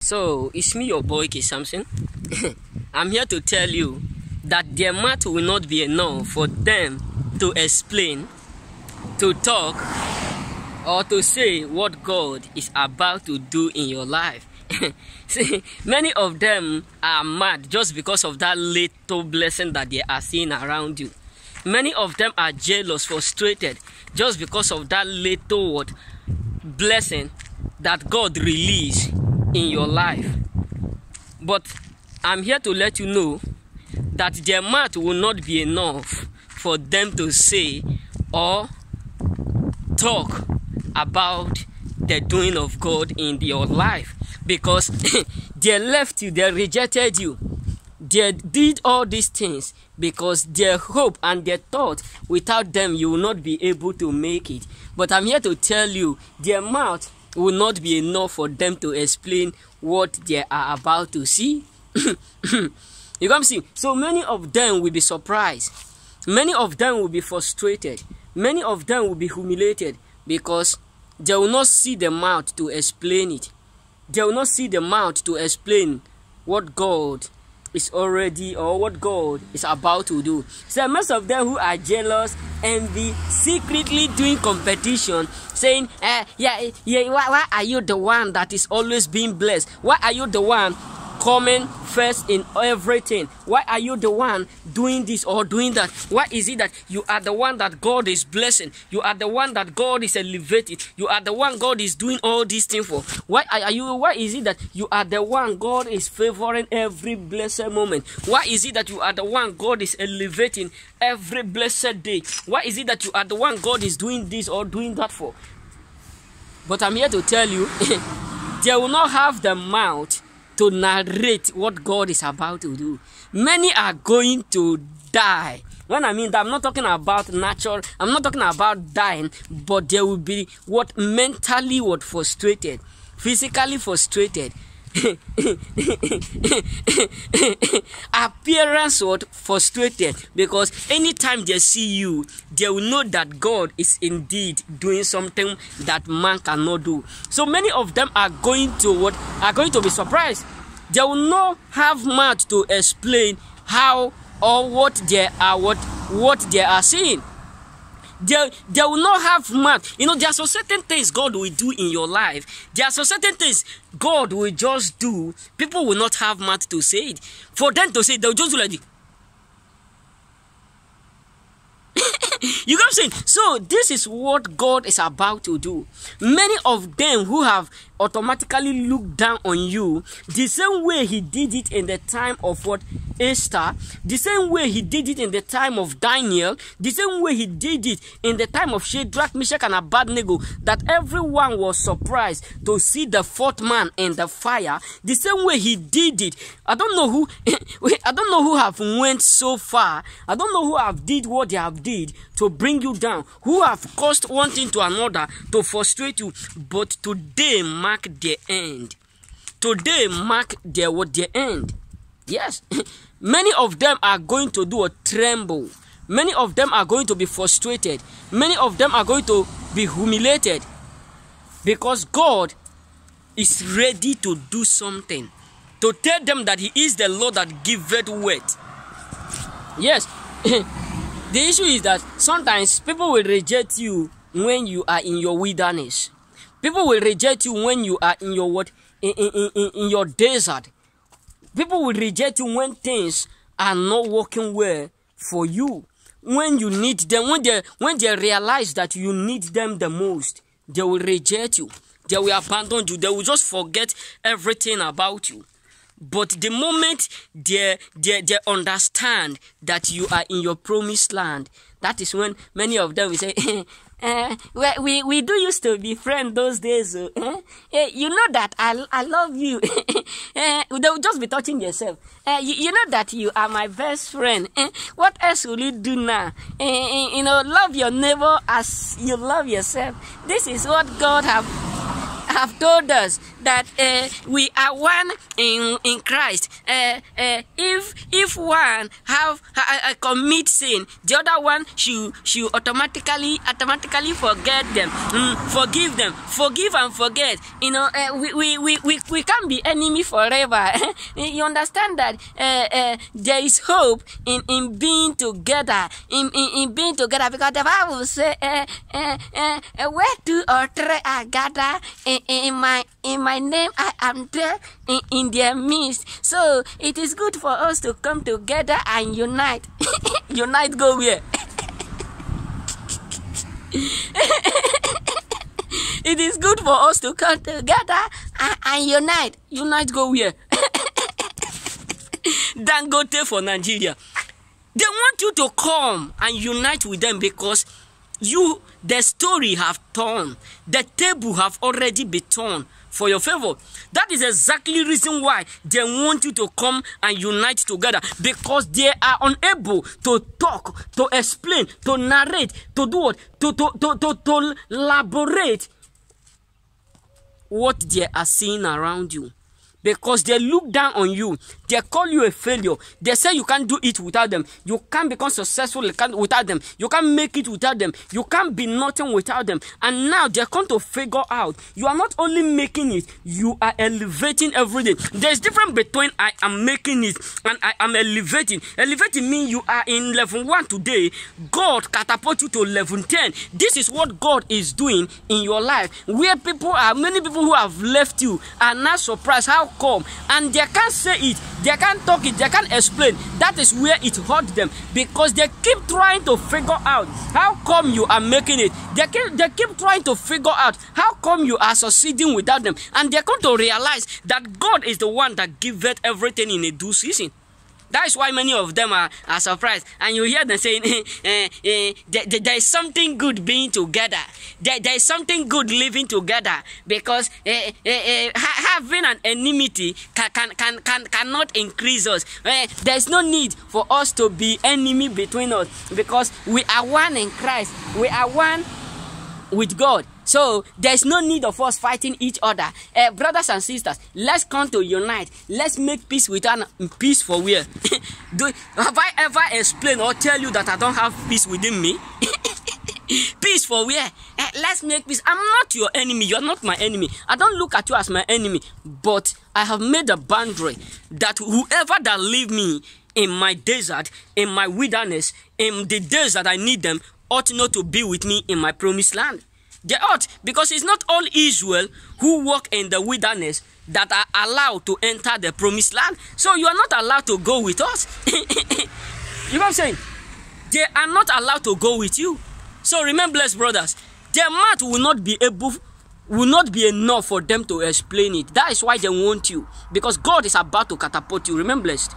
So, it's me, your boy, K. Samson. I'm here to tell you that their math will not be enough for them to explain, to talk, or to say what God is about to do in your life. See, many of them are mad just because of that little blessing that they are seeing around you. Many of them are jealous, frustrated, just because of that little blessing that God released in your life. But I'm here to let you know that their mouth will not be enough for them to say or talk about the doing of God in your life, because they left you, they rejected you, they did all these things because their hope and their thought, without them you will not be able to make it. But I'm here to tell you, their mouth will not be enough for them to explain what they are about to see. You come see, so many of them will be surprised, many of them will be frustrated, many of them will be humiliated, because they will not see the mouth to explain it. They will not see the mouth to explain what God is already, or what God is about to do. So most of them who are jealous, envy, secretly doing competition, saying, why are you the one that is always being blessed? Why are you the one coming first in everything? Why are you the one doing this or doing that? Why is it that you are the one that God is blessing? You are the one that God is elevating. You are the one God is doing all these things for. Why is it that you are the one God is favoring every blessed moment? Why is it that you are the one God is elevating every blessed day? Why is it that you are the one God is doing this or doing that for? But I'm here to tell you, they will not have the mouth to narrate what God is about to do. Many are going to die. When I mean that, I'm not talking about natural, I'm not talking about dying, but they will be mentally frustrated, physically frustrated, appearance frustrated, because anytime they see you, they will know that God is indeed doing something that man cannot do. So many of them are going to be surprised. They will not have much to explain how or what they are seeing. They will not have much. You know, there are so certain things God will do in your life. There are so certain things God will just do. People will not have much to say it. For them to say, they'll just do like this. You know what I'm saying? So this is what God is about to do. Many of them who have automatically looked down on you, the same way he did it in the time of Esther, the same way he did it in the time of Daniel, the same way he did it in the time of Shadrach, Meshach, and Abednego, that everyone was surprised to see the fourth man in the fire. The same way he did it. I don't know who have went so far. I don't know who have did what they have did to bring you down, who have caused one thing to another to frustrate you. But today mark the end. Today mark their end. Yes. Many of them are going to do a tremble. Many of them are going to be frustrated. Many of them are going to be humiliated, because God is ready to do something, to tell them that he is the Lord that giveth weight. Yes. The issue is that sometimes people will reject you when you are in your wilderness. People will reject you when you are in your in your desert. People will reject you when things are not working well for you. When you need them, when they realize that you need them the most, they will reject you. They will abandon you. They will just forget everything about you. But the moment they understand that you are in your promised land, that is when many of them will say, we do used to be friends those days. You know that I love you. They will just be touching yourself. You know that you are my best friend. What else will you do now? You know, love your neighbor as you love yourself. This is what God have told us that we are one in Christ. If one have commit sin, the other one should automatically forget them, forgive them, forgive and forget. You know, we can't be enemy forever. You understand that there is hope in being together, in being together, because the Bible says, where two or three are gathered in my name, I am there in their midst. So it is good for us to come together and unite. Unite, go where? It is good for us to come together and unite. Unite, go where? Dangote for Nigeria. They want you to come and unite with them because the story have turned. The table have already been turned for your favor. That is exactly the reason why they want you to come and unite together, because they are unable to talk, to explain, to narrate, to do what? To elaborate what they are seeing around you. Because they look down on you. They call you a failure. They say you can't do it without them. You can't become successful without them. You can't make it without them. You can't be nothing without them. And now they're going to figure out you are not only making it, you are elevating every day. There's difference between I am making it and I am elevating. Elevating means you are in level 1 today. God catapult you to level 10. This is what God is doing in your life. Where many people who have left you are not surprised how come, and they can't say it, they can't talk it, they can't explain. That is where it hurt them, because they keep trying to figure out how come you are making it. They keep trying to figure out how come you are succeeding without them, and they're going to realize that God is the one that giveth everything in a due season. That is why many of them are surprised. And you hear them saying, there is something good being together. There is something good living together. Because having an enmity cannot increase us. There is no need for us to be enemy between us. Because we are one in Christ. We are one with God. So there's no need of us fighting each other. Brothers and sisters, let's come to unite. Let's make peace without peace for where? Have I ever explained or tell you that I don't have peace within me? Peace for where? Let's make peace. I'm not your enemy. You're not my enemy. I don't look at you as my enemy. But I have made a boundary that whoever that leave me in my desert, in my wilderness, in the days that I need them, ought not to be with me in my promised land. They ought, because it's not all Israel who walk in the wilderness that are allowed to enter the promised land. So you are not allowed to go with us. You know what I'm saying? They are not allowed to go with you. So remember, blessed brothers, their mouth will not be enough for them to explain it. That is why they want you, because God is about to catapult you. Remember, blessed.